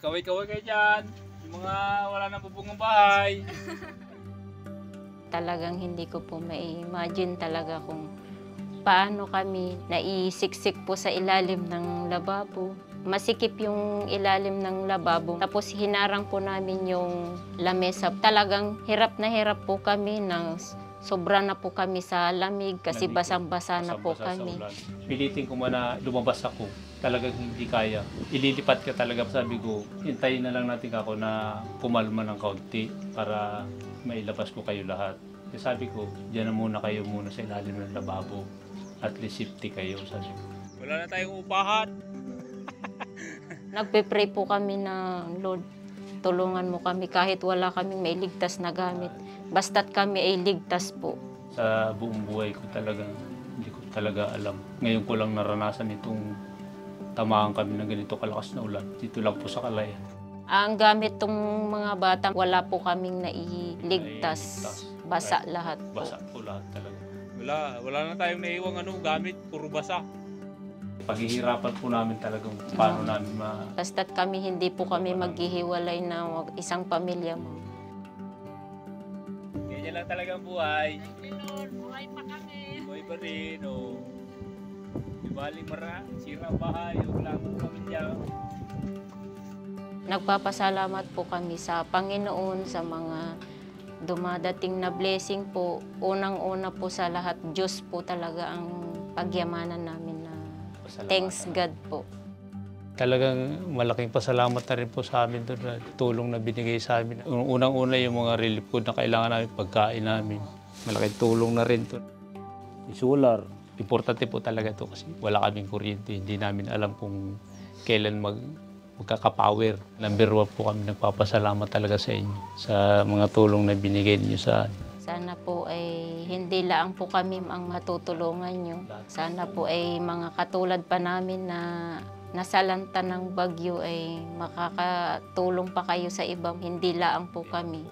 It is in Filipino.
Kaway-kaway kayo dyan. Yung mga wala nang bubungong bahay. Talagang hindi ko po ma-imagine talaga kung paano kami naisiksik po sa ilalim ng lababo. Masikip yung ilalim ng lababo. Tapos hinarang po namin yung lamesa. Talagang hirap po kami ng sobra na po kami sa lamig kasi basang-basa na po kami. Pilitin ko man na lumabas ako. Talagang hindi kaya. Ililipat ka talaga. Sabi ko, hintayin na lang natin ako na kumalma ng kaunti para mailabas ko kayo lahat. Kasi sabi ko, diyan na muna kayo muna sa ilalim ng lababo. At least safety kayo, sabi ko. Wala na tayong upahan. Nagpe-pray po kami na, Lord, tulungan mo kami kahit wala kaming mailigtas na gamit. Basta't kami ay ligtas po. Sa buong buhay ko talagang, hindi ko talaga alam. Ngayon ko lang naranasan itong tamaan kami ng ganito kalakas na ulan. Dito lang po sa Kalayan. Ang gamit tong mga bata, wala po kaming nailigtas. Basa lahat po. Basa po lahat talaga. Wala na tayong naiwang gamit, puro basa. Paghihirapan po namin talagang paano namin Basta't kami hindi po kami maghihiwalay na isang pamilya mo. Ganyan lang talagang buhay. Lord, buhay pa kami. Buhay pa rin, o. Di bali sira ang bahay, wala akong pamilya. Nagpapasalamat po kami sa Panginoon sa mga dumadating na blessing po. Unang-una po sa lahat, Diyos po talaga ang pagyamanan namin na thanks God po. Talagang malaking pasalamat na rin po sa amin doon na tulong na binigay sa amin. Unang-una yung mga relief food na kailangan namin, pagkain namin. Malaking tulong na rin to. Solar, importante po talaga to kasi wala kaming kuryente. Hindi namin alam kung kailan magkakapower. Number 1 po kami nagpapasalamat talaga sa inyo sa mga tulong na binigay niyo sa amin. Sana po ay hindi lang po kami ang matutulungan nyo. Sana po ay mga katulad pa namin na nasalanta ng bagyo ay makakatulong pa kayo sa ibang, hindi lang po kami.